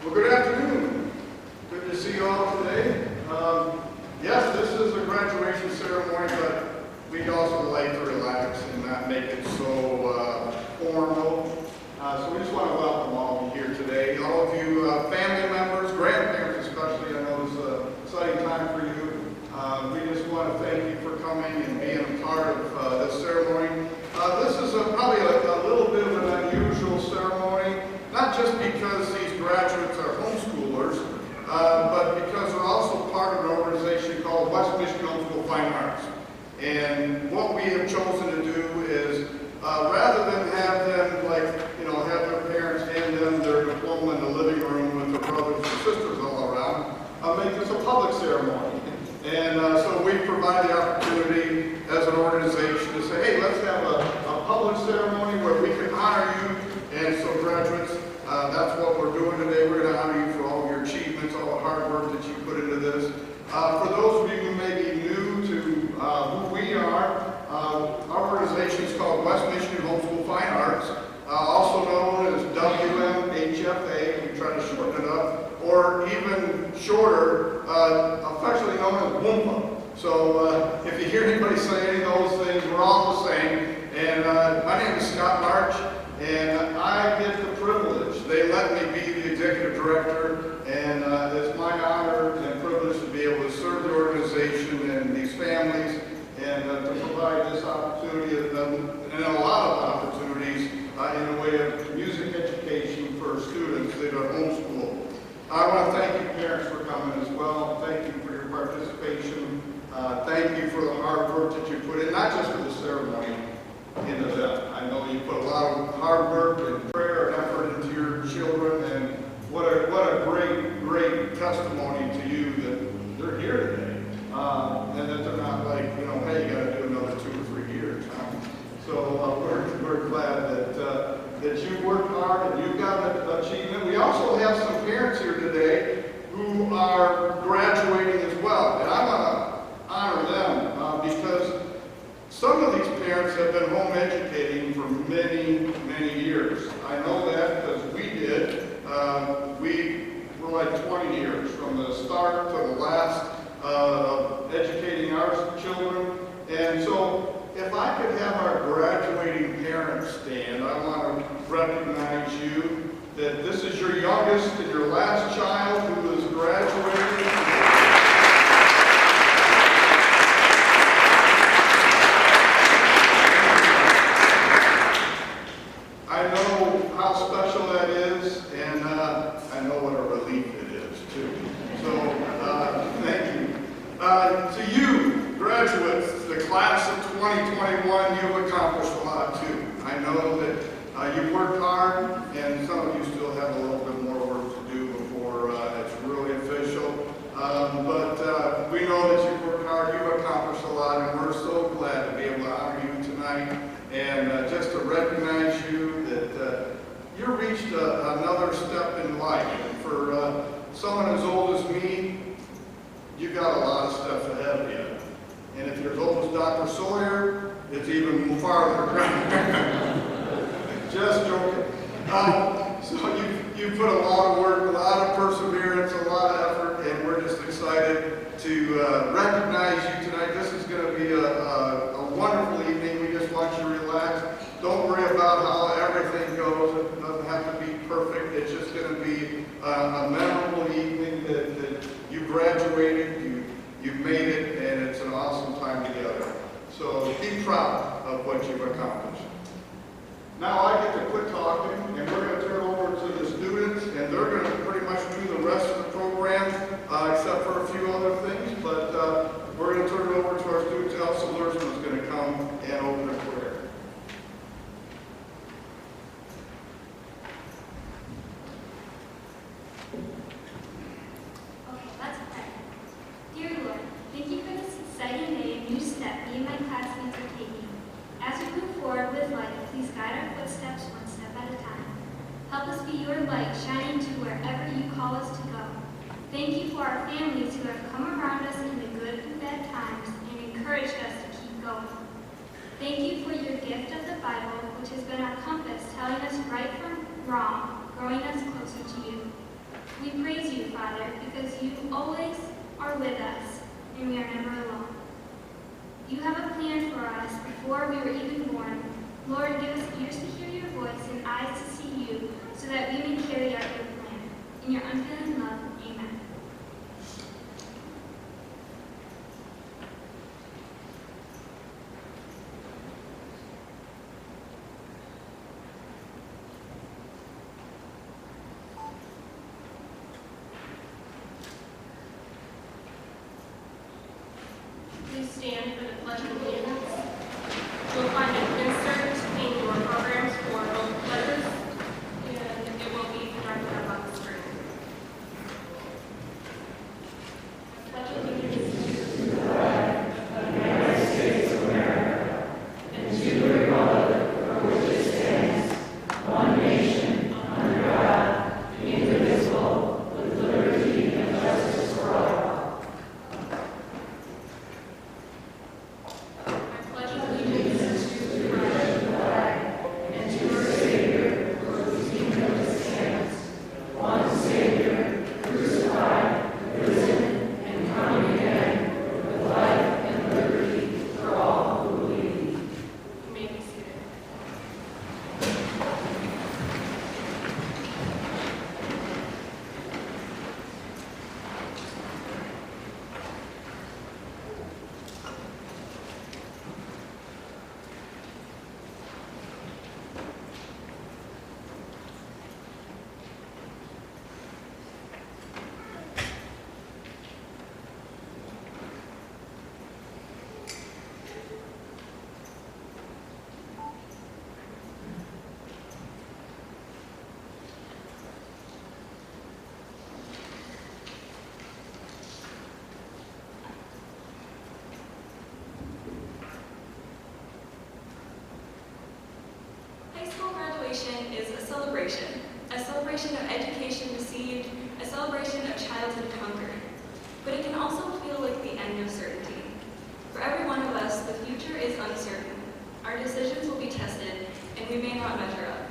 Well, good afternoon. Good to see you all today. Yes, this is a graduation ceremony, but we'd also like to relax and not make it so formal. So we just want to welcome all of you here today. All of you family members, grandparents especially, I know this is an exciting time for you. We just want to thank you for coming and being a part of this ceremony. This is probably a little bit of an unusual ceremony, not just because these graduates are homeschoolers, but because they're also part of an organization called West Michigan Homeschool Fine Arts. And what we have chosen to do is, rather than have them, have their parents hand them their diploma in the living room with their brothers and sisters all around, make this a public ceremony. And so we provide the opportunity as an organization to say, hey, let's have a public ceremony where we can honor you. And so graduates, that's what we're doing today. We're going to honor you for all of your achievements, all the hard work that you put into this. For those of you who may be new to who we are, our organization is called West Michigan Homeschool Fine Arts, also known as WMHFA. We try to shorten it up, or even shorter, affectionately known as WMHFA. So if you hear anybody say any of those things, we're all the same. And my name is Scott March, and I get the privilege. They let me be the executive director, and it's my honor and privilege to be able to serve the organization and these families, and to provide this opportunity and a lot of opportunities in the way of music education for students that are homeschooled. I want to thank you parents for coming as well. Thank you for your participation. Thank you for the hard work that you put in, not just for the ceremony in the event. I know you put a lot of hard work and prayer and effort into your children, and what a great testimony to you that they're here today. And that they're not like, hey, you got to do another 2 or 3 years. So we're glad that you worked hard and you got an achievement. We also have some parents here today who are graduating as well, and I want to honor them because some of these parents have been home educating for many years. I know that because we did. We were like 20 years from the start to the last of educating our children. And so if I could have our graduating parents stand, I want to recognize you that this is your youngest and your last child who is graduating. I know how special that is, and I know what a relief it is too. old as me, you got a lot of stuff ahead of you. And if you're as old as Dr. Sawyer, it's even farther. Just joking. So you put a lot of work, a lot of perseverance, a lot of effort, and we're just excited to recognize you tonight. This is going to be a wonderful evening. We just want you to relax. Don't worry about how everything goes. It doesn't have to be perfect. It's just going to be a memorable evening that you graduated, you've made it, and it's an awesome time together. So be proud of what you've accomplished. Now I get to quit talking, and we're going to turn over to the students, and they're going to pretty much do the rest of the program, except for a few other things. But we're going to turn it over to our students. Elsa Lursman is going to come and open the prayer. Okay, let's pray. Dear Lord, thank you for this exciting day and new step me and my classmates are taking. As we move forward with life, please guide our footsteps one step at a time. Help us be your light shining to wherever you call us to go. Thank you for our families who have come around us in the good and bad times and encouraged us to keep going. Thank you for your gift of the Bible, which has been our compass, telling us right from wrong, growing us closer to you. We praise you, Father, because you always are with us, and we are never alone. You have a plan for us before we were even born. Lord, give us ears to hear your voice and eyes to see you, so that we may carry out your plan. In your unfailing love, amen. Please stand for the Pledge of Allegiance. You'll find an insert in your programs for both pledges, and it will be projected up on the screen. Pledge allegiance to the flag of the United States of America and to the republic for which it stands, one nation, under God, indivisible, with liberty and justice for all. Is a celebration of education received, a celebration of childhood conquered. But it can also feel like the end of certainty. For every one of us, the future is uncertain. Our decisions will be tested, and we may not measure up.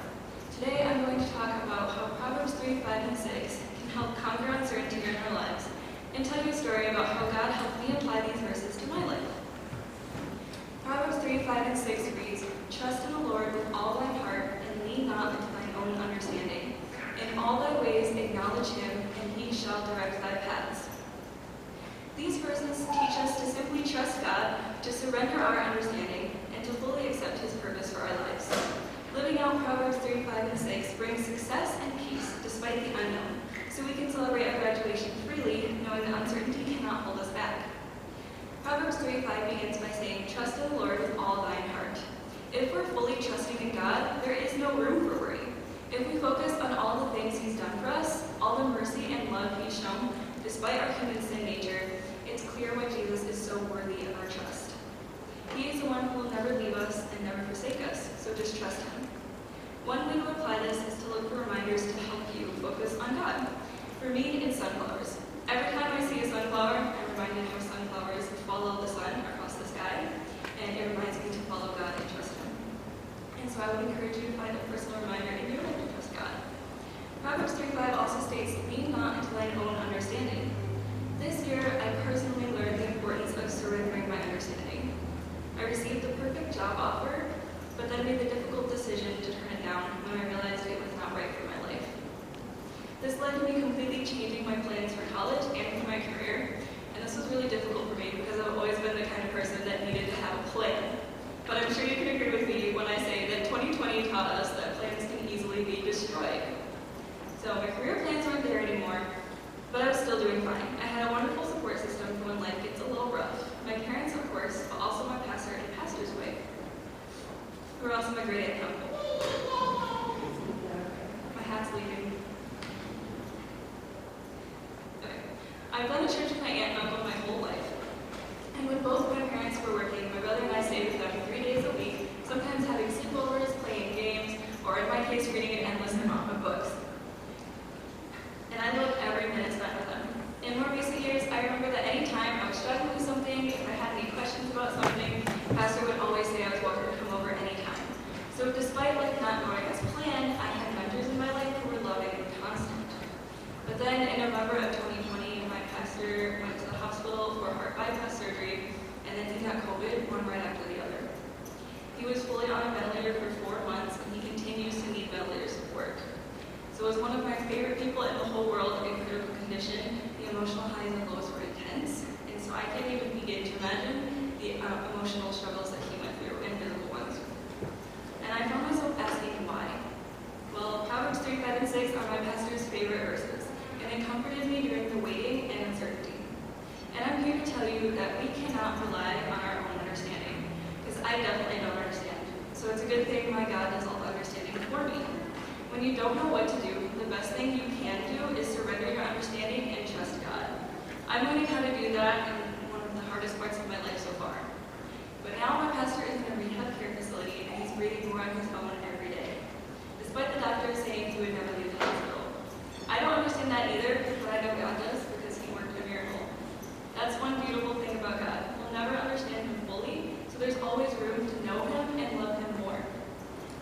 Today, I'm going to talk about how Proverbs 3, 5, and 6 can help conquer uncertainty in our lives, and tell you a story about how God helped me apply these verses to my life. Proverbs 3, 5, and 6 reads, "Trust in the Lord with all thine heart, and lean not into thine own understanding. In all thy ways acknowledge him, and he shall direct thy paths." These verses teach us to simply trust God, to surrender our understanding, and to fully accept his purpose for our lives. Living out Proverbs 3, 5, and 6 brings success and peace despite the unknown, so we can celebrate our graduation freely, knowing that uncertainty cannot hold us back. Proverbs 3, 5 begins by saying, "Trust in the Lord with all thine heart." If we're fully trusting in God, there is no room for worry. If we focus on all the things he's done for us, all the mercy and love he's shown, despite our human sin nature, it's clear why Jesus is so worthy of our trust. He is the one who will never leave us and never forsake us, so just trust him. One way to apply this is to look for reminders to help you focus on God. For me, it's sunflowers. I've gone to church with my aunt and uncle my whole life. And when both my parents were working, my brother and I stayed with them 3 days a week, sometimes having sleepovers, playing games, or in my case, reading an endless amount of books. And I loved every minute spent with them. In more recent years, I remember that any time I was struggling with something, if I had any questions about something, Pastor would always say I was welcome to come over anytime. So despite life not going as planned, I had mentors in my life who were loving and constant. But then in November of 2020, my pastor went to the hospital for heart bypass surgery, and then he got COVID, one right after the other. He was fully on a ventilator for 4 months, and he continues to need ventilator support. So as one of my favorite people in the whole world in critical condition, the emotional highs and lows were intense, and so I can't even begin to imagine the emotional struggles that he went through and physical ones. And I found myself asking why. Well, Proverbs 3, 5, and 6 are my pastor's favorite verses, and they comforted me during the waiting and uncertainty. And I'm here to tell you that we cannot rely on our own understanding, because I definitely don't understand. So it's a good thing my God does all the understanding for me. When you don't know what to do, the best thing you can do is surrender your understanding and trust God. I'm learning how to do that in one of the hardest parts of my life so far. But now my pastor is in a rehab care facility and he's breathing more on his own every day, despite the doctors saying he would never leave the hospital. I don't understand that either, but I know God does because he worked a miracle. That's one beautiful thing about God. We'll never understand him fully, so there's always room to know him and love him more.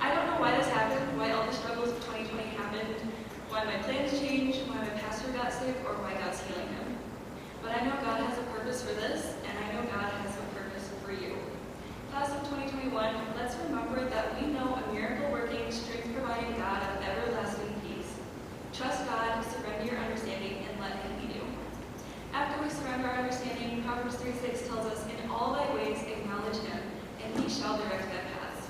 I don't know why this happened, why all the struggles of 2020 happened, why my plans changed, why my pastor got sick, or why God's healing him. But I know God has a purpose for this, and I know God has a purpose for you. Class of 2021, let's remember that we know a miracle-working, strength-providing God of everlasting peace. Trust God, surrender your understanding, and let him lead you. After we surrender our understanding, Proverbs 3:6 tells us, "In all thy ways acknowledge him, and he shall direct thy paths."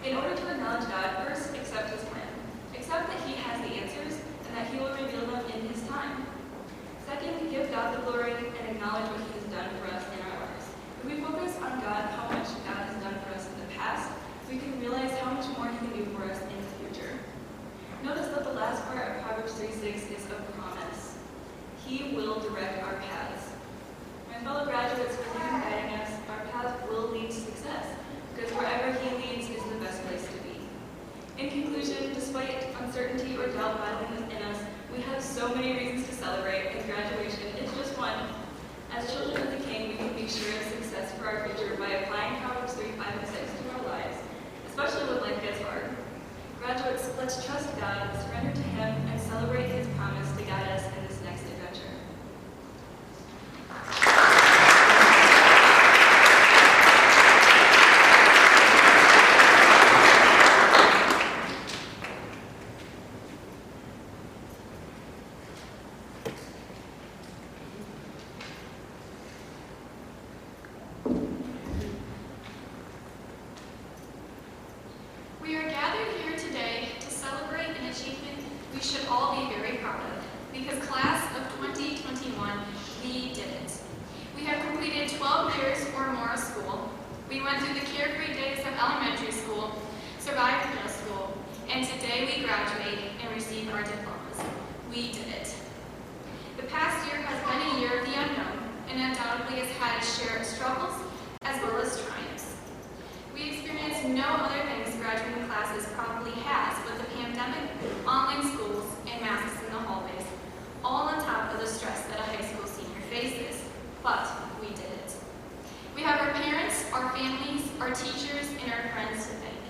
In order to acknowledge God, first accept his plan. Accept that he has the answers and that he will reveal them in his time. Second, give God the glory and acknowledge what he has done for us in our lives. If we focus on God, how much God has done for us in the past, we can realize how much more he can do for us in the future. Notice that the last part of Proverbs 3:6 is a promise. He will direct our paths. My fellow graduates, with him guiding us, our path will lead to success, because wherever he leads is the best place to be. In conclusion, despite uncertainty or doubt battling within us, we have so many reasons to celebrate, and graduation is just one. As children of the King, we can be sure of success for our future by applying Proverbs 3, 5, and 6 to our lives, especially when life gets hard. Graduates, let's trust God, surrender to him, and celebrate his promise to guide us in this next adventure. We are gathered here today to celebrate an achievement we should all be very proud of, because class of 2021, we did it. We have completed 12 years or more of school. We went through the carefree days of elementary school, survived middle school, and today we graduate and receive our diplomas. We did it. The past year has been a year of the unknown, and undoubtedly has had its share of struggles as well as triumphs. We experienced no other things graduating classes probably has with the pandemic, online schools, and masks in the hallways, all on top of the stress that a high school senior faces. But we did it. We have our parents, our families, our teachers, and our friends to thank.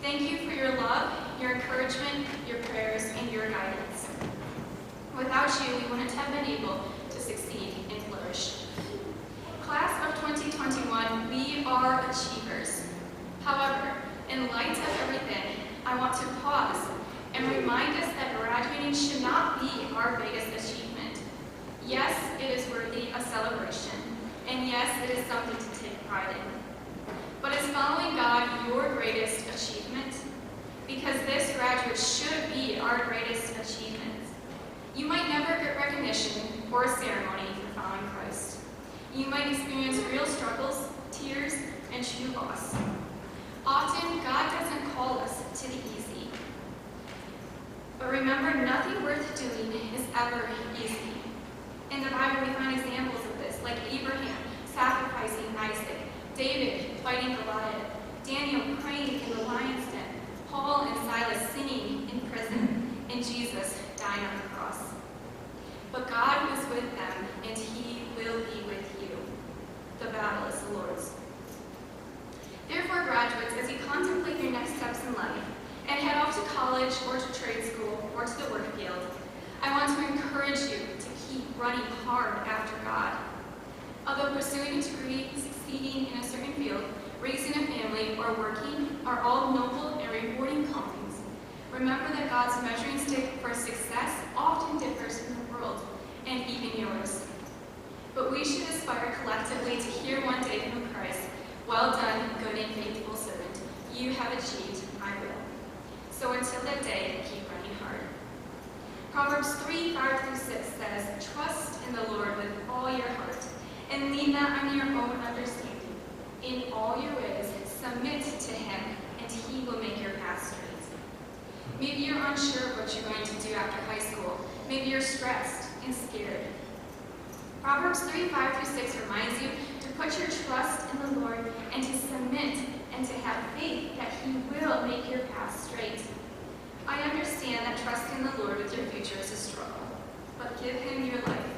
Thank you for your love, your encouragement, your prayers, and your guidance. Without you, we wouldn't have been able to succeed and flourish. Class of 2021, we are achievers. However, in light of everything, I want to pause and remind us that graduating should not be our biggest achievement. Yes, it is worthy of celebration, and yes, it is something to take pride in. But is following God your greatest achievement? Because this graduate should be our greatest achievement. You might never get recognition or a ceremony for following Christ. You might experience real struggles, tears, and true loss. Often, God doesn't call us to the easy. But remember, nothing worth doing is ever easy. In the the Bible, we find examples of this, like Abraham sacrificing Isaac, David fighting Goliath, Daniel praying in the lion's den, Paul and Silas singing in prison, and Jesus dying on the cross. But God was with them, and he will be with you. The battle is the Lord's. Therefore, graduates, as you contemplate your next steps in life and head off to college or to trade school or to the work field, I want to encourage you to keep running hard after God. Although pursuing a degree, succeeding in a certain field, raising a family, or working are all noble and rewarding callings, remember that God's measuring stick for success often differs from the world, and even yours. But we should aspire collectively to hear one day from Christ, "Well done, good and faithful servant. You have achieved my will." So until that day, keep running hard. Proverbs 3:5-6 says, "Trust in the Lord with all your heart, and lean not on your own understanding. In all your ways, submit to him, and he will make your path straight." Maybe you're unsure of what you're going to do after high school. Maybe you're stressed and scared. Proverbs 3:5-6 reminds you to put your trust in the Lord and to submit and to have faith that he will make your path straight. I understand that trusting the Lord with your future is a struggle, but give him your life.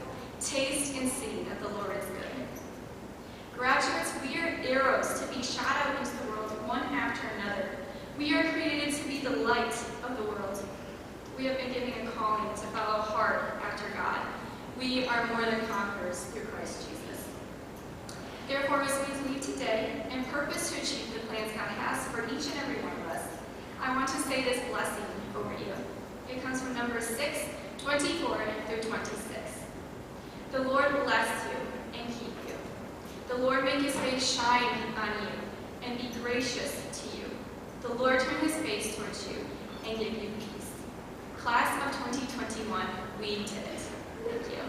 Taste and see that the Lord is good. Graduates, we are arrows to be shot out into the world one after another. We are created to be the light of the world. We have been given a calling to follow hard after God. We are more than conquerors through Christ Jesus. Therefore, as we leave today and purpose to achieve the plans God has for each and every one of us, I want to say this blessing over you. It comes from Numbers 6:24-26. The Lord bless you and keep you. The Lord make his face shine on you and be gracious to you. The Lord turn his face towards you and give you peace. Class of 2021, we did it. Thank you.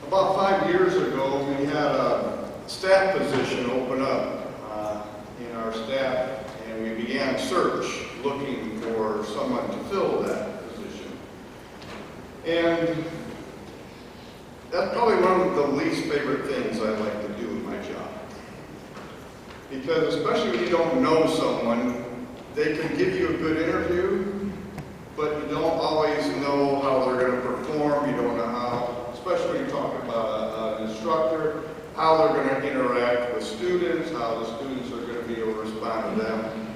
About 5 years ago, we had a staff position open up in our staff, and we began a search looking for someone to fill that position. And that's probably one of the least favorite things I like to do in my job. Because especially when you don't know someone, they can give you a good interview, but you don't always know how they're going to perform. You don't know how, especially when you're talking about an instructor, how they're going to interact with students, how the students are going to be able to respond to them.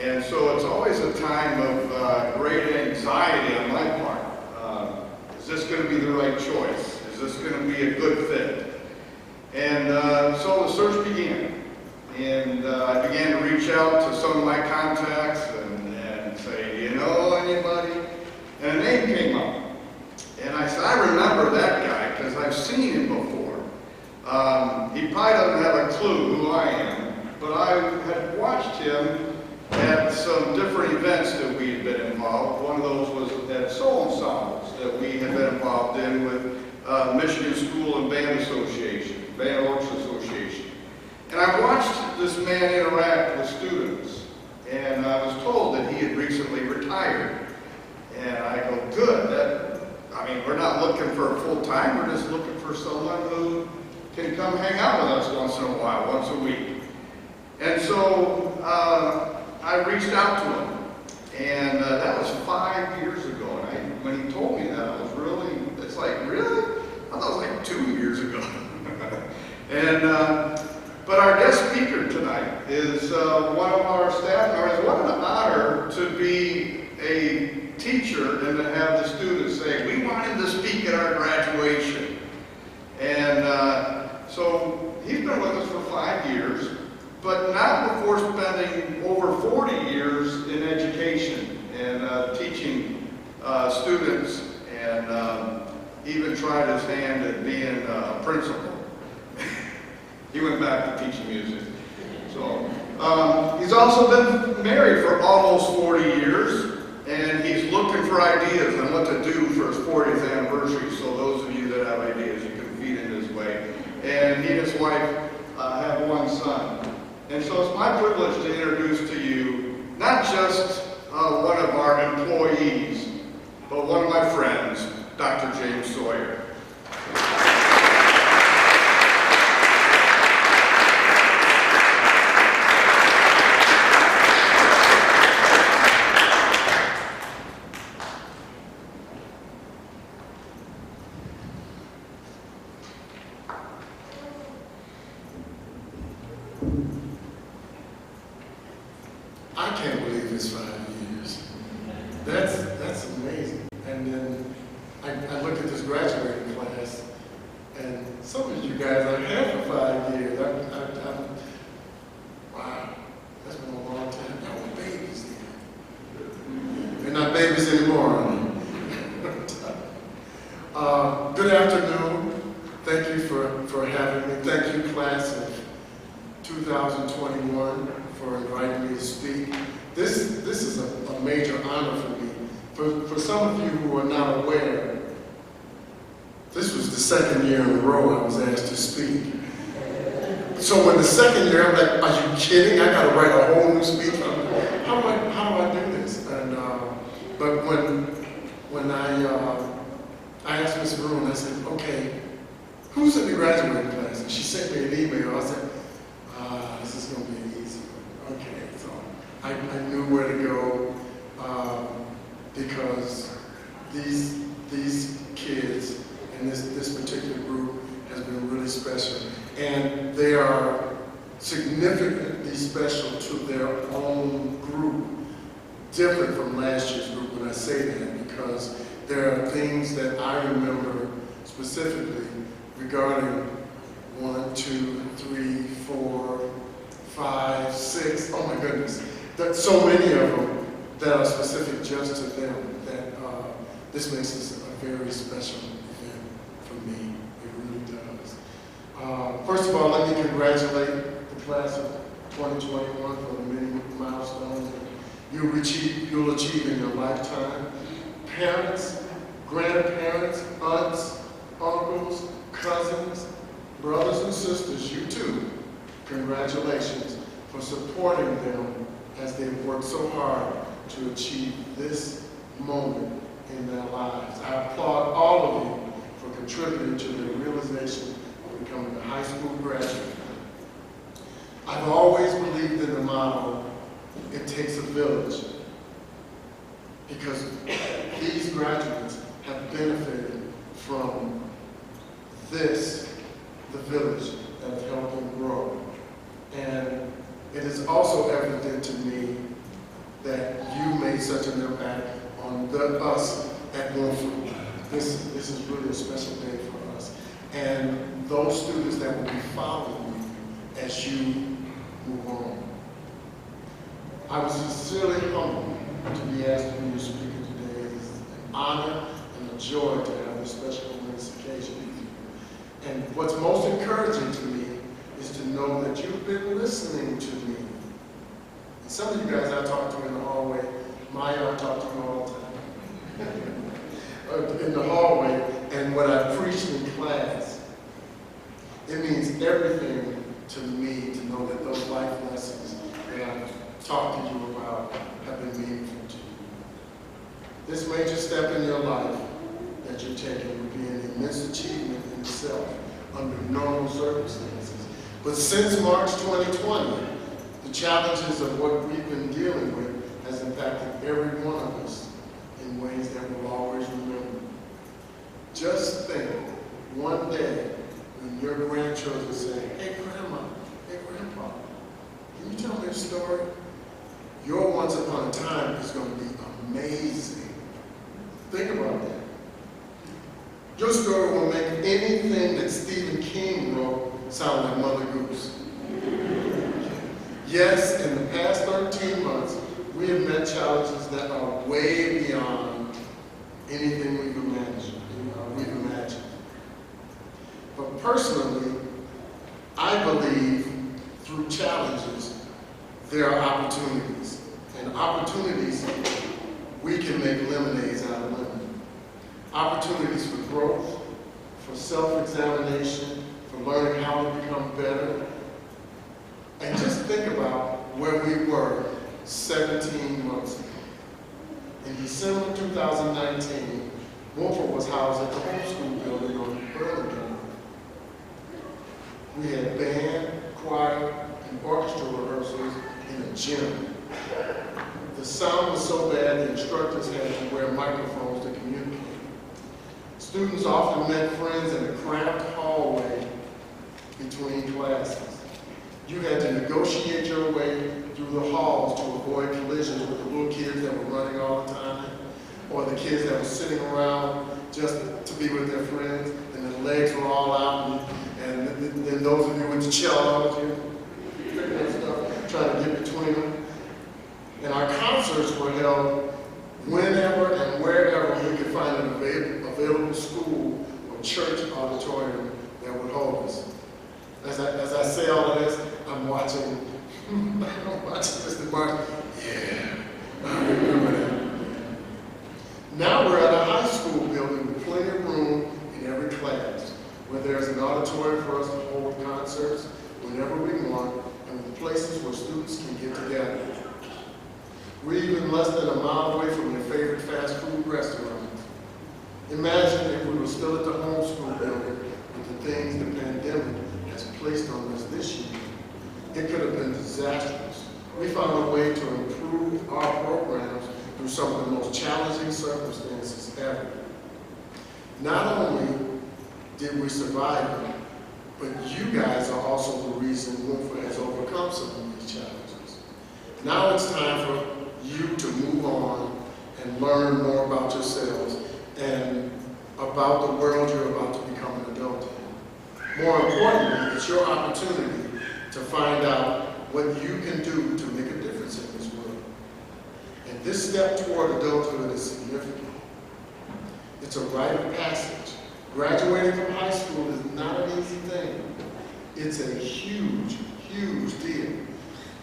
And so it's always a time of great anxiety on my part. Is this going to be the right choice? Is this going to be a good fit? And so the search began. And I began to reach out to some of my contacts and say, do you know anybody? And a name came up. And I said, I remember that guy because I've seen him before. He probably doesn't have a clue who I am, but I had watched him at some different events that we had been involved. One of those was at Soul Ensembles that we had been involved in with Michigan School and Band Association, Band Orchestra Association. And I watched this man interact with students, and I was told that he had recently retired. And I go, good, we're not looking for a full-time, we're just looking for someone who can come hang out with us once in a while, once a week. And so I reached out to him, and that was 5 years ago. And when he told me that, I was really, it's like, really? I thought it was like 2 years ago. And but our guest speaker tonight is one of our staff members. What an honor to be a teacher and to have the students say, we want him to speak at our graduation. And so he's been with us for 5 years, but not before spending over 40 years in education and teaching students, and even tried his hand at being a principal. He went back to teaching music. So he's also been married for almost 40 years, and he's looking for ideas on what to do for his 40th anniversary. So those of you that have ideas, you can feed in his way. And he and his wife have one son. And so it's my privilege to introduce to you not just one of our employees, but one of my friends, Dr. James Sawyer. I can't believe it's 5 years. That's amazing. And then I look at this graduating class, and some of you guys are here for 5 years. Wow, that's been a long time. Now we're babies then. They're not babies anymore, are they? Good afternoon. Thank you for having me. Thank you, class of 2021, for inviting me to speak. This is a major honor for me. For some of you who are not aware, this was the second year in a row I was asked to speak. So when the second year, I'm like, are you kidding? I got to write a whole new speech. How do I do this? And but when I asked Ms. Broom, I said, okay, who's in the graduating class? And she sent me an email. I said, this is going to be an easy one. Okay, so I knew where to go because these kids and this particular group has been really special. And they are significantly special to their own group, different from last year's group when I say that, because there are things that I remember specifically regarding 1, 2, 3, 4, 5, 6, oh my goodness. So many of them that are specific just to them that this makes this a very special event for me. It really does. First of all, let me congratulate the class of 2021 for the many milestones that you'll achieve in your lifetime. Parents, grandparents, aunts, uncles, cousins, brothers and sisters, you too, congratulations for supporting them as they work so hard to achieve this moment in their lives. I applaud all of you for contributing to the realization of becoming a high school graduate. I've always believed in the motto, it takes a village, because these graduates have benefited from this, the village that has helped them grow. And it is also evident to me that you made such an impact on us at Winfield. This is really a special day for us. And those students that will be following you as you move on. I was sincerely humbled to be asked to be your speaker today. It is an honor and a joy to have this special women's occasion with you. And what's most encouraging to me is to know that you've been listening to me. And some of you guys I talk to in the hallway, Maya I talk to all the time, in the hallway, and what I preached in class. It means everything to me to know that those life lessons that I've talked to you about have been meaningful to you. This major step in your life that you're taking would be an immense achievement in itself under normal circumstances. But since March 2020, the challenges of what we've been dealing with has impacted every one of us in ways that we'll always remember. Just think, one day, when your grandchildren say, hey grandma, hey grandpa, can you tell me a story? Your once upon a time is going to be amazing. Think about that. Your story will make anything that Stephen King wrote sound like Mother Goose. Yes, in the past 13 months, we have met challenges that are way beyond anything we've imagined. But personally, I believe through challenges, there are opportunities. And opportunities, we can make lemonades out of lemon. Opportunities for growth, for self-examination, for learning how to become better. And just think about where we were 17 months ago. In December 2019, Wilford was housed at the homeschool building on Burlington. We had band, choir, and orchestra rehearsals in a gym. The sound was so bad the instructors had to wear microphones to communicate. Students often met friends in a cramped hallway between classes. You had to negotiate your way through the halls to avoid collisions with the little kids that were running all the time, or the kids that were sitting around just to be with their friends, and their legs were all out, and then those of you with the cellos, trying to get between them. And our concerts were held whenever and wherever we could find an available school or church auditorium that would hold us. As I say all of this, I'm watching Mr. Martin. Yeah, I remember that. Now we're at a high school building with plenty of room in every class, where there's an auditorium for us to hold concerts whenever we want, and with places where students can get together. We're even less than a mile away from your favorite fast food restaurant. Imagine if we were still at the homeschool building with the things the pandemic has placed on us this year. It could have been disastrous. We found a way to improve our programs through some of the most challenging circumstances ever. Not only did we survive them, but you guys are also the reason Winfield has overcome some of these challenges. Now it's time for you to move on and learn more about yourselves and about the world you're about to become an adult in. More importantly, it's your opportunity to find out what you can do to make a difference in this world. And this step toward adulthood is significant. It's a rite of passage. Graduating from high school is not an easy thing. It's a huge, huge deal.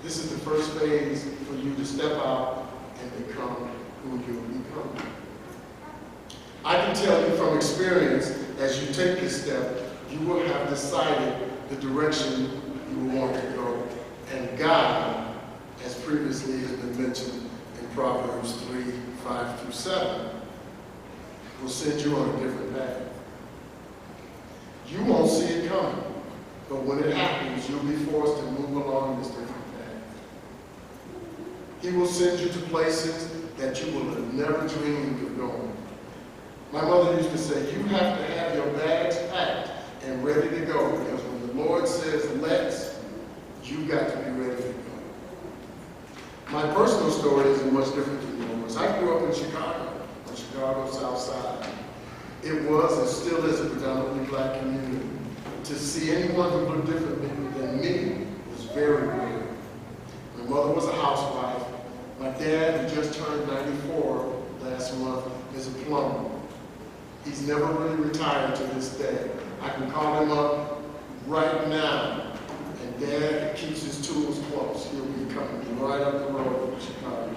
This is the first phase for you to step out and become who you will become. I can tell you from experience, as you take this step, you will have decided the direction you will want to go. And God, as previously has been mentioned in Proverbs 3, 5 through 7, will send you on a different path. You won't see it coming, but when it happens, you'll be forced to move along this different path. He will send you to places that you will have never dreamed of going. My mother used to say, you have to have your bags packed and ready to go, because when the Lord says let's, you got to be ready to go. My personal story isn't much different than yours. I grew up in Chicago, on Chicago's South Side. It was and still is a predominantly black community. To see anyone who looked differently than me was very rare. My mother was a housewife. My dad, who just turned 94 last month, is a plumber. He's never really retired to this day. I can call him up right now, and Dad keeps his tools close. He'll be coming right up the road in Chicago.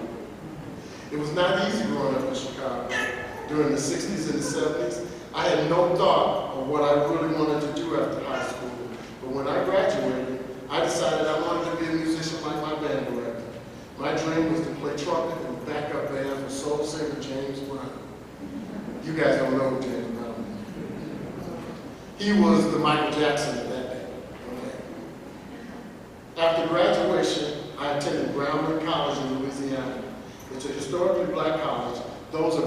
It was not easy growing up in Chicago. During the 60s and the 70s, I had no thought of what I really wanted to do after high school. But when I graduated, I decided I wanted to be a musician like my band director. My dream was to play trumpet and backup band for soul singer James Brown. You guys don't know who James Brown is. He was the Michael Jackson of that day. Okay. After graduation, I attended Brownwood College in Louisiana. It's a historically black college. Those are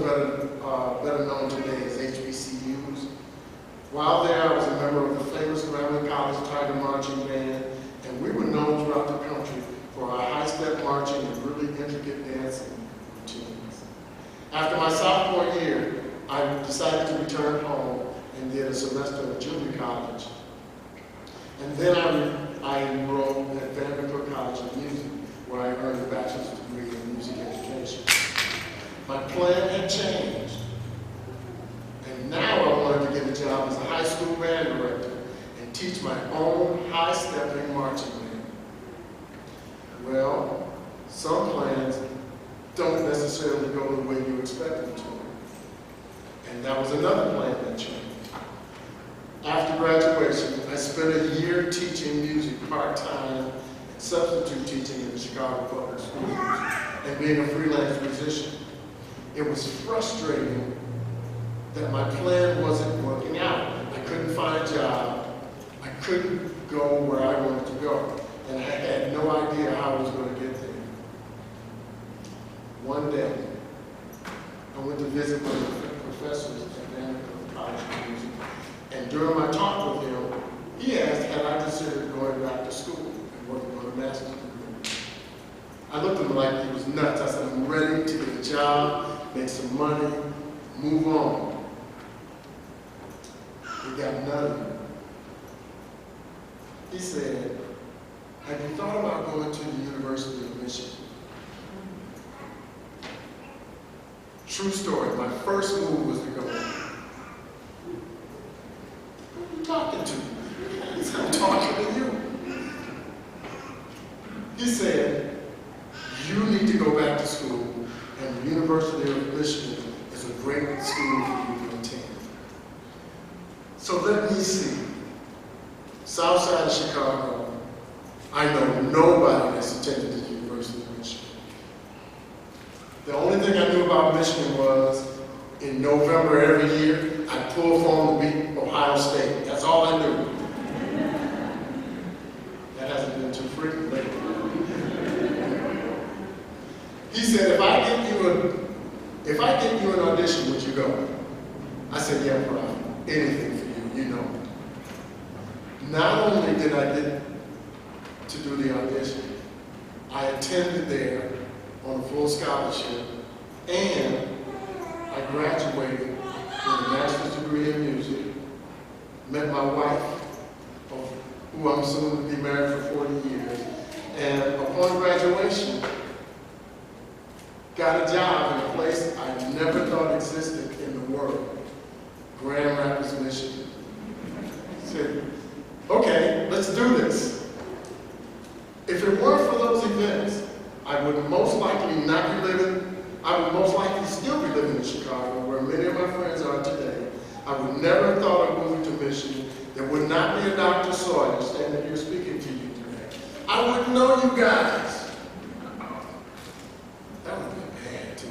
better known today as HBCUs. While there, I was a member of the famous Brownwood College Tiger Marching Band, and we were known throughout the country for our high-step marching and really intricate dancing routines. After my sophomore year, I decided to return home and did a semester at junior college. And then I enrolled at Vanderbilt College of Music, where I earned a bachelor's degree in music education. My plan had changed, and now I wanted to get a job as a high school band director and teach my own high-stepping marching band. Well, some plans don't necessarily go the way you expect them to. And that was another plan that changed. After graduation, I spent a year teaching music part-time and substitute teaching in the Chicago Public Schools and being a freelance musician. It was frustrating that my plan wasn't working out. I couldn't find a job. I couldn't go where I wanted to go. And I had no idea how I was going to get there. One day, I went to visit one of the professors at Vanderbilt College of Music. And during my talk with him, he asked had I considered going back to school and working on a master's degree. I looked at him like he was nuts. I said, I'm ready to get a job, make some money, move on. He got none. He said, have you thought about going to the University of Michigan? True story, my first move was to go. Who are you talking to? He said, I'm talking to you. He said, you need to go back to school, and the University of Michigan is a great school for you to attend. So let me see. South side of Chicago, I know nobody that's attended the University of Michigan. The only thing I knew about Michigan was in November every year, I'd pull phone to beat Ohio State. That's all I knew. That hasn't been too frequent lately. He said, if I get you an audition, would you go? I said, yeah, Prof. Anything for you, you know. Not only did I get to do the audition, I attended there on a full scholarship, and I graduated with a master's degree in music, met my wife, who I'm soon to be married for 40 years, and upon graduation, got a job in a place I never thought existed in the world, Grand Rapids, Michigan. Said, okay, let's do this. If it weren't for those events, I would most likely still be living in Chicago, where many of my friends are today. I would never have thought of moving to Michigan. There there would not be a Dr. Sawyer standing here speaking to you today. I wouldn't know you guys. That would have been bad too.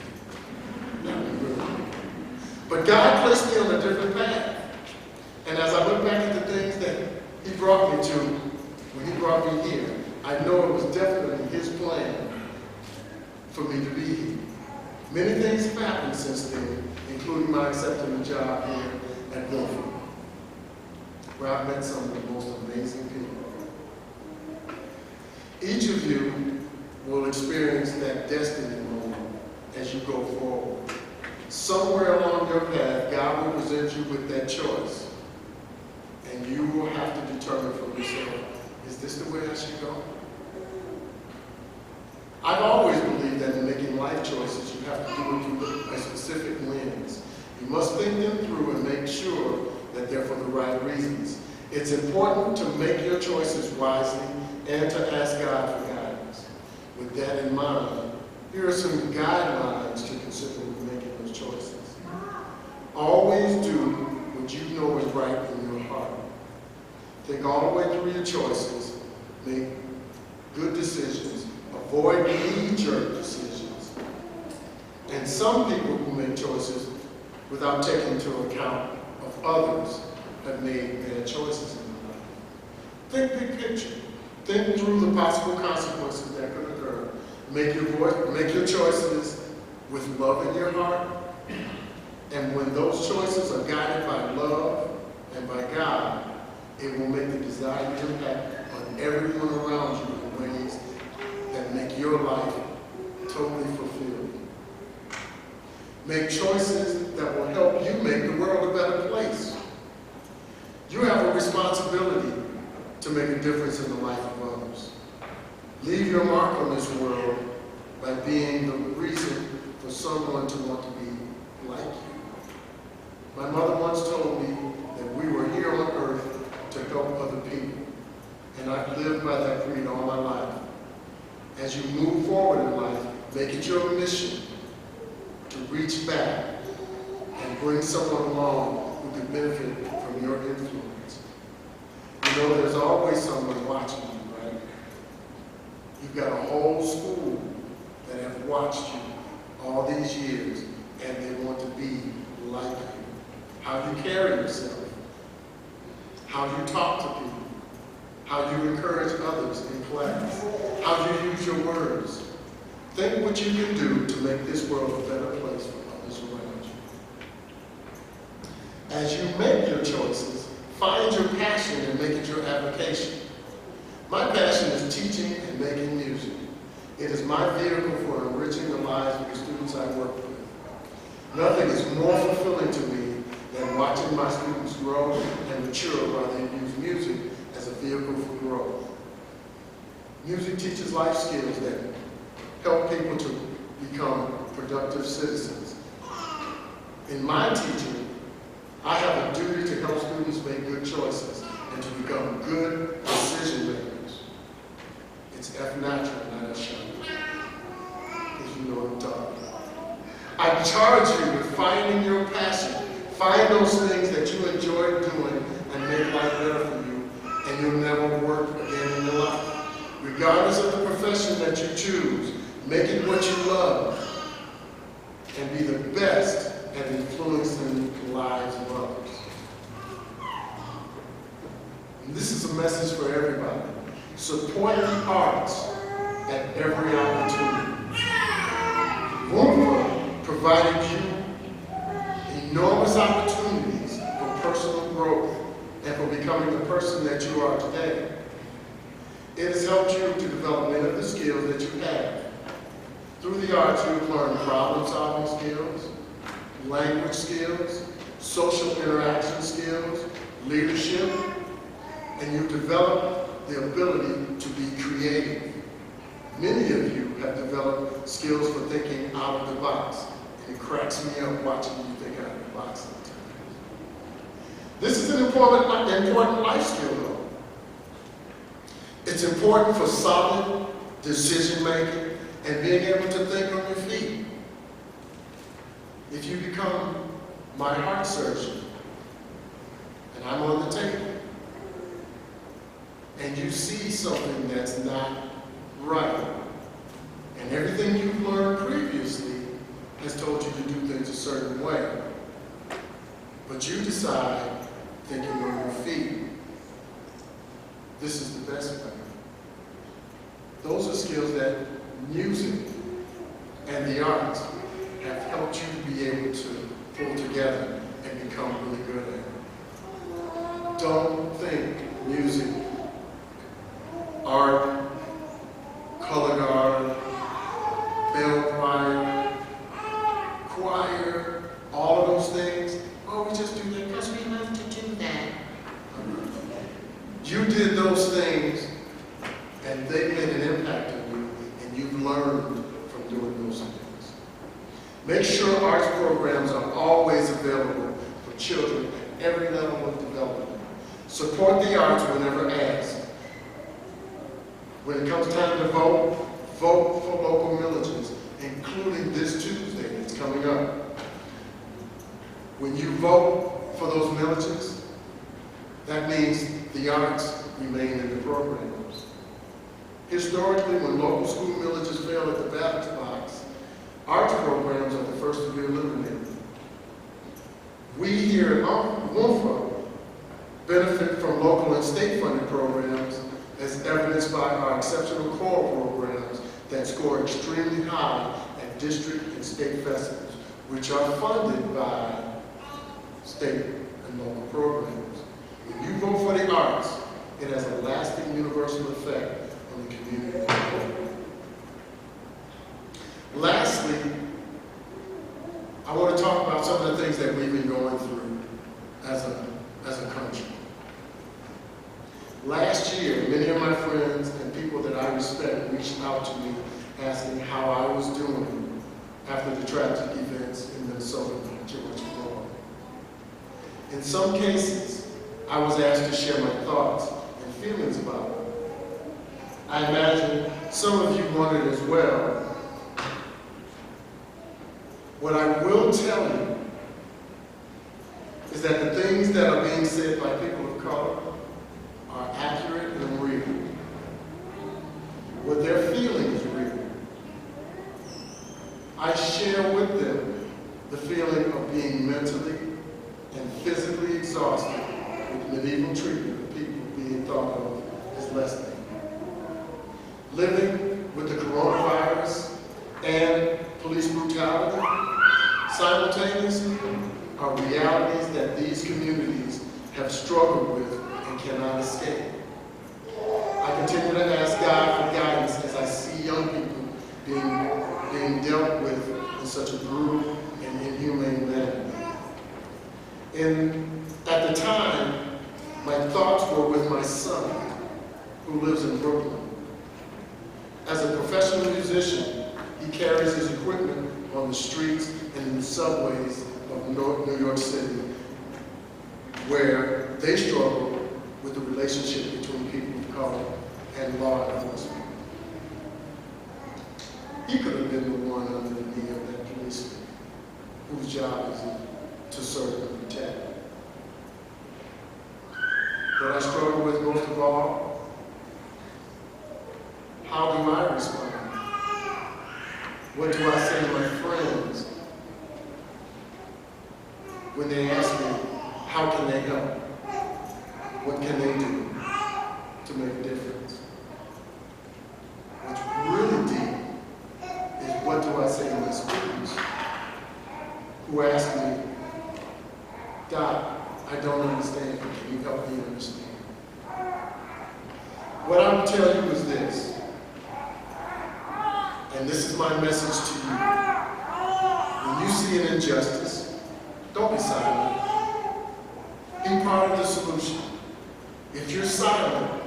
That would have been really bad. But God placed me on a different path. And as I look back at the things that he brought me to, when he brought me here, I know it was definitely his plan for me to be here. Many things have happened since then, including my accepting the job here at Wilford, where I've met some of the most amazing people. Each of you will experience that destiny moment as you go forward. Somewhere along your path, God will present you with that choice. And you will have to determine for yourself, is this the way I should go? I've always believed that in making life choices, you have to do it through a specific lens. You must think them through and make sure that they're for the right reasons. It's important to make your choices wisely and to ask God for guidance. With that in mind, here are some guidelines to consider when making those choices. Always do what you know is right in your heart. Think all the way through your choices. Make good decisions. Avoid knee-jerk decisions. And some people who make choices without taking into account of others have made bad choices in their life. Think big picture. Think through the possible consequences that could occur. Make your choices with love in your heart. And when those choices are guided by love and by God, it will make the desired impact on everyone around you in ways that make your life totally fulfilled. Make choices that will help you make the world a better place. You have a responsibility to make a difference in the life of others. Leave your mark on this world by being the reason for someone to want to be like you. My mother once told me that we were here on earth to help other people. And I've lived by that creed all my life. As you move forward in life, make it your mission to reach back and bring someone along who can benefit from your influence. You know, there's always someone watching you, right? You've got a whole school that have watched you all these years, and they want to be like you. How you carry yourself, how you talk to people, how you encourage others in class, how you use your words. Think what you can do to make this world a better place for others around you. As you make your choices, find your passion and make it your application. My passion is teaching and making music. It is my vehicle for enriching the lives of the students I work with. Nothing is more fulfilling to me than watching my students grow and mature while they use music as a vehicle for growth. Music teaches life skills that help people to become productive citizens. In my teaching, I have a duty to help students make good choices and to become good decision makers. It's F natural, not F sharp, if you know what I'm talking about. I charge you with finding your passion. Find those things that you enjoy doing and make life better for you, and you'll never work again in your life. Regardless of the profession that you choose, make it what you love and be the best at influencing the lives of others. And this is a message for everybody. Support the arts at every opportunity. WMHFA provided you enormous opportunities for personal growth and for becoming the person that you are today. It has helped you to develop many of the skills that you have. Through the arts, you've learned problem-solving skills, language skills, social interaction skills, leadership, and you've developed the ability to be creative. Many of you have developed skills for thinking out of the box, and it cracks me up watching you think out of the box sometimes. This is an important life skill, though. It's important for solid decision-making and being able to think on your feet. If you become my heart surgeon, and I'm on the table, and you see something that's not right, and everything you've learned previously has told you to do things a certain way, but you decide, thinking on your feet, this is the best way. Those are skills that music and the arts have helped you to be able to pull together and become really good at. Don't think music, art, color guard, bell choir, all of those things. Oh, we just do that Because we love to do that. You did those things, and they made an impact on you, and you've learned from doing those things. Make sure arts programs are always available for children at every level of development. Support the arts whenever asked. When it comes time to vote, vote for local villages, including this Tuesday that's coming up. When you vote for those villages, that means the arts remain in the programs. Historically, when local school villages fail at the ballot box, arts programs are the first to be eliminated. We here at WMHFA benefit from local and state-funded programs as evidenced by our exceptional core programs that score extremely high at district and state festivals, which are funded by state and local programs. When you vote for the arts, it has a lasting universal effect on the community. Lastly, I want to talk about some of the things that we've been going through as a country. Last year, many of my friends and people that I respect reached out to me asking how I was doing after the tragic events in Minnesota with George Floyd. In some cases, I was asked to share my thoughts and feelings about it. I imagine some of you wondered as well. What I will tell you is that the things that are being said by people of color are accurate and real. What they're feeling is real. I share with them the feeling of being mentally and physically exhausted with medieval treatment of people being thought of as less than. Living with the coronavirus and police brutality simultaneously are realities that these communities have struggled with and cannot escape. I continue to ask God for guidance as I see young people being dealt with in such a brutal and inhumane manner. At the time, my thoughts were with my son, who lives in Brooklyn. As a professional musician, he carries his equipment on the streets and in the subways of New York City, where they struggle with the relationship between people of color and law enforcement. He could have been the one under the knee of that policeman, whose job is to serve and protect. But I struggle with most of all, how do I respond? What do I say to my friends when they ask me, how can they help? What can they do to make a difference? What's really deep is what do I say to my students who ask me, Doc, I don't understand. Can you help me understand? What I will tell you is this, and this is my message to you. When you see an injustice, don't be silent. Be part of the solution. If you're silent,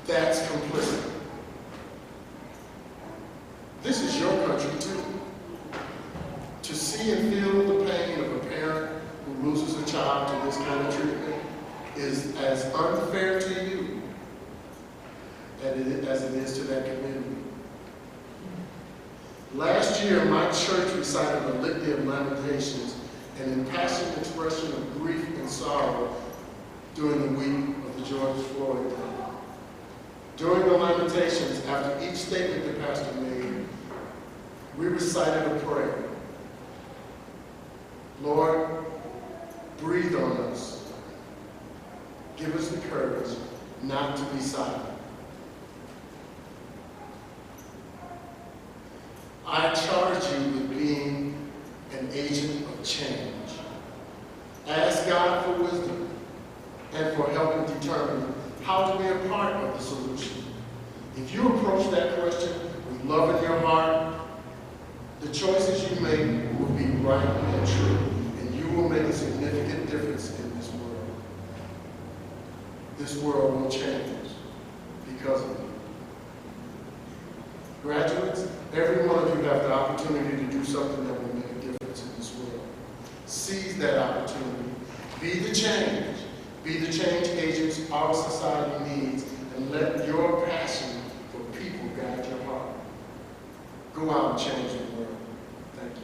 that's complicit. This is your country too. To see and feel the pain of a parent who loses a child to this kind of treatment is as unfair to you as it is to that community. Last year, my church recited a litany of lamentations, an impassioned expression of grief and sorrow during the week of the George Floyd day. During the lamentations, after each statement the pastor made, we recited a prayer. Lord, breathe on us. Give us the courage not to be silent. I charge you with being an agent of change. Ask God for wisdom and for help in determining how to be a part of the solution. If you approach that question with love in your heart, the choices you make will be right and true, and you will make a significant difference in this world. This world will change because of you. Graduates, every one of you have the opportunity to do something that will make a difference in this world. Seize that opportunity. Be the change. Be the change agents our society needs, and let your passion for people guide your heart. Go out and change the world. Thank you.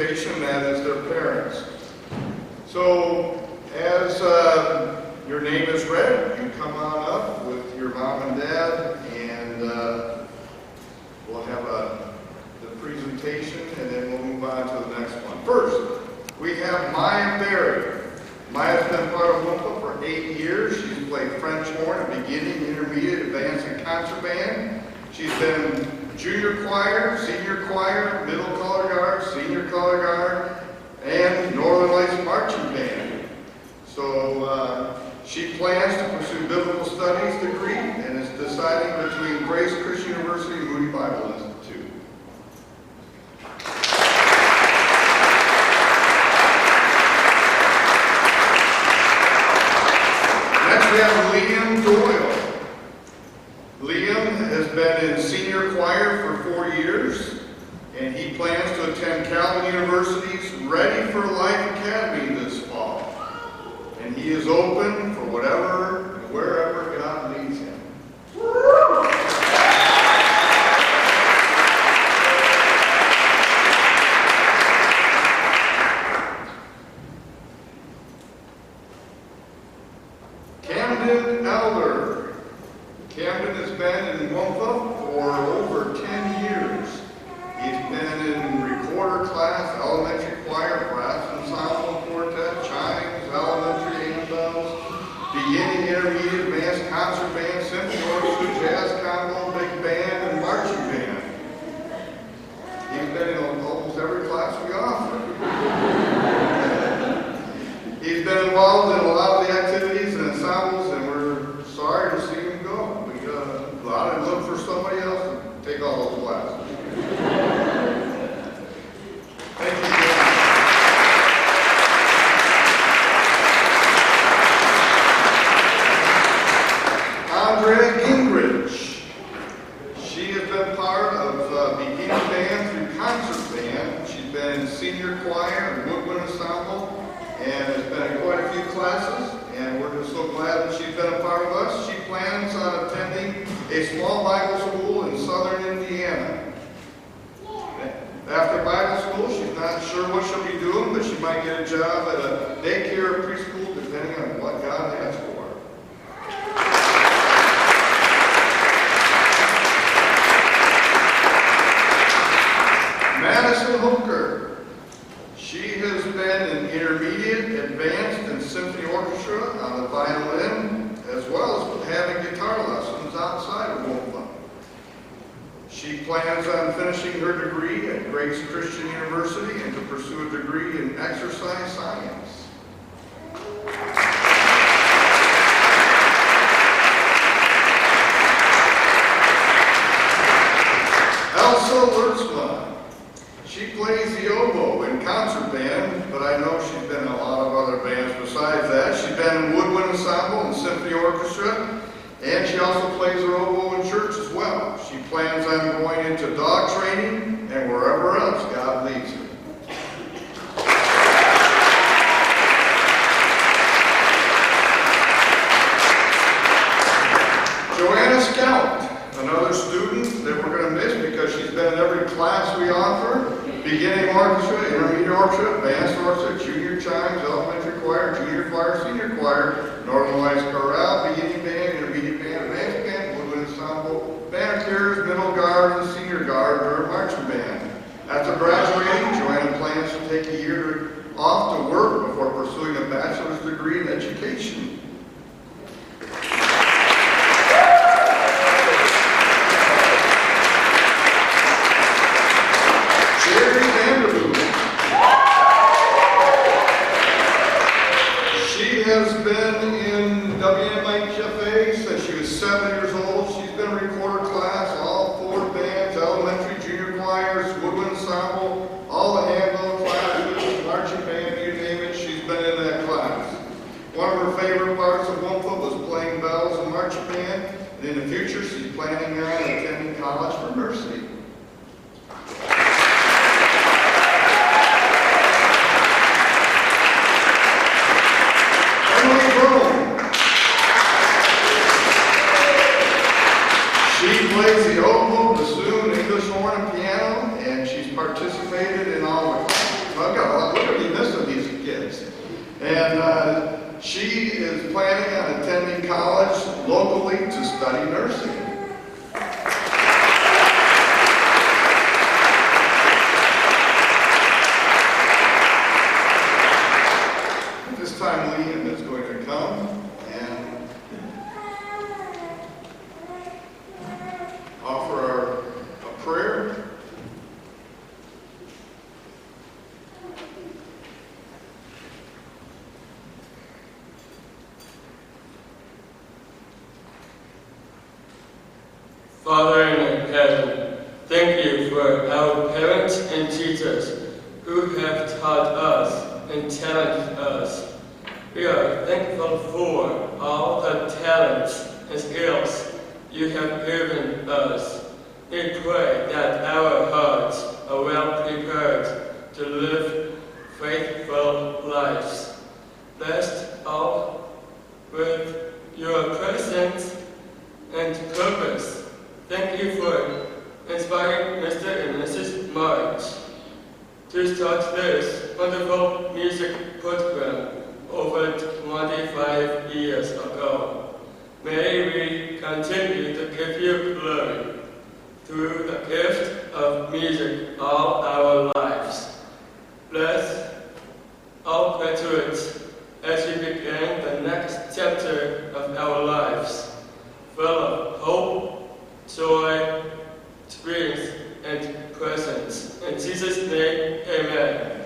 representation, that is their parents. So as your name is read, you come on up with your mom and dad, and we'll have the presentation, and then we'll move on to the next one. First, we have Maya Berry. Maya's been part of WMHFA for 8 years. She's played French horn at beginning, intermediate, advanced, and concert band. She's been junior choir, senior choir, middle color guard, senior color guard, and Northern Lights marching band. So she plans to pursue biblical studies degree and is deciding between Grace Christian University and Moody Bible Institute. We have Liam Doyle. Liam has been in senior choir for 4 years, and he plans to attend Calvin University's Ready for Life Academy this fall. And he is open for whatever and wherever God leads him. Camden Elder. Camden has been in WMHFA for over 10 years. He's been in recorder class, elementary choir, brass ensemble, quartet, chimes, elementary handbells, beginning, intermediate, advanced concert band, symphony orchestra, jazz combo, big band, and marching band. He's been in almost every class we offer. He's been involved in a lot of the activities and ensembles, and we're sorry to see him go. We thought I'd look for somebody else to take all those classes. Thank you. Andrea Gingrich. She has been part of beginning band through concert band. She's been in senior choir and woodwind ensemble, and has been in quite a few classes, and we're just so glad that she's been a part of us. She plans on attending a small Bible school in southern Indiana. After Bible school, she's not sure what she'll be doing, but she might get a job at a daycare or preschool, depending on what God has for her. Madison Hooker. She has been in intermediate, advanced, and symphony orchestra on the violin, as well as having guitar lessons outside of WMHFA. She plans on finishing her degree at Grace Christian University and to pursue a degree in exercise science. Elsa Lurtzman. She plays the oboe in concert band, but I know she's been in a lot of other bands besides that. She's been in woodwind ensemble and symphony orchestra, and she also plays her oboe in church as well. She plans on going into dog training and wherever else God leads her. Joanna Scout, another student that we're going to miss because she's been in every class we offer. Beginning orchestra, intermediate orchestra, advanced orchestra, junior chimes, elementary choir, junior choir, senior choir, Northern Lights chorale, beginning band, intermediate band, advanced band, woodwind ensemble, band carriers, middle guard, and senior guard, or marching band. After graduating, Joanna plans to take a year off to work before pursuing a bachelor's degree in education. She has been in WMHFA since she was 7 years old. She's been in recorder class, all 4 bands, elementary, junior choirs, woodwind ensemble, all the handbell classes, marching band, you name it, she's been in that class. One of her favorite parts of WMHFA was playing bells and marching band, and in the future she's planning on attending college for nursing. She plays the oboe, bassoon, English horn, and piano, and she's participated in all the locally to study nursing. At this time, Liam is going to come and offer a prayer. Father in heaven, thank you for our parents and teachers who have taught us and challenged us. We are thankful for all the talents and skills you have given us. We pray that our hearts are well prepared to live faithful lives. Blessed all with your presence and purpose. Thank you for inspiring Mr. and Mrs. March to start this wonderful music program over 25 years ago. May we continue to give you glory through the gift of music all our lives. Bless all graduates as we begin the next chapter of our lives, full of hope, joy, experience, and presence. In Jesus' name, amen.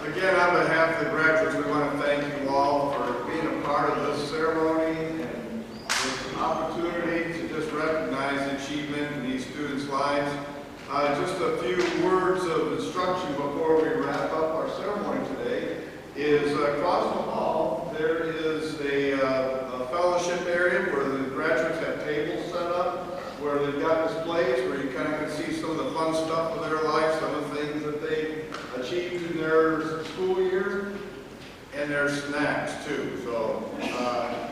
Again, on behalf of the graduates, we want to thank you all for being a part of this ceremony and this opportunity to just recognize achievement in these students' lives. Just a few words of instruction before we wrap up our ceremony today is across the hall there is a fellowship area where the graduates have tables set up, where they've got displays where you kind of can see some of the fun stuff of their life, some of the things that they achieved in their school year, and there's snacks too. So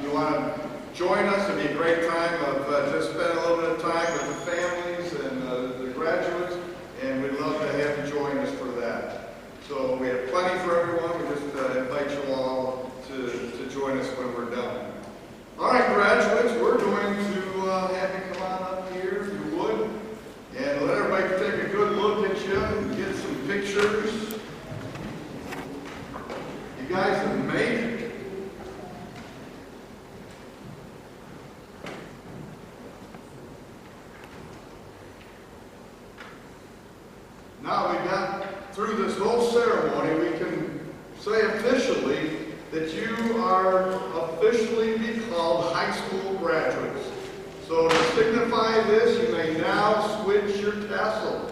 you want to join us. It'll be a great time of just spending a little bit of time with the families and the graduates, and we'd love to have you join us for that. So we have plenty for everyone. We just invite you all to join us when we're done. All right, graduates, we're going to have you come on up here, if you would, and let everybody take a good look at you and get some pictures. You guys have made it. Now we got through this whole ceremony, we can say officially that you are officially be called high school graduates. So to signify this, you may now switch your tassel.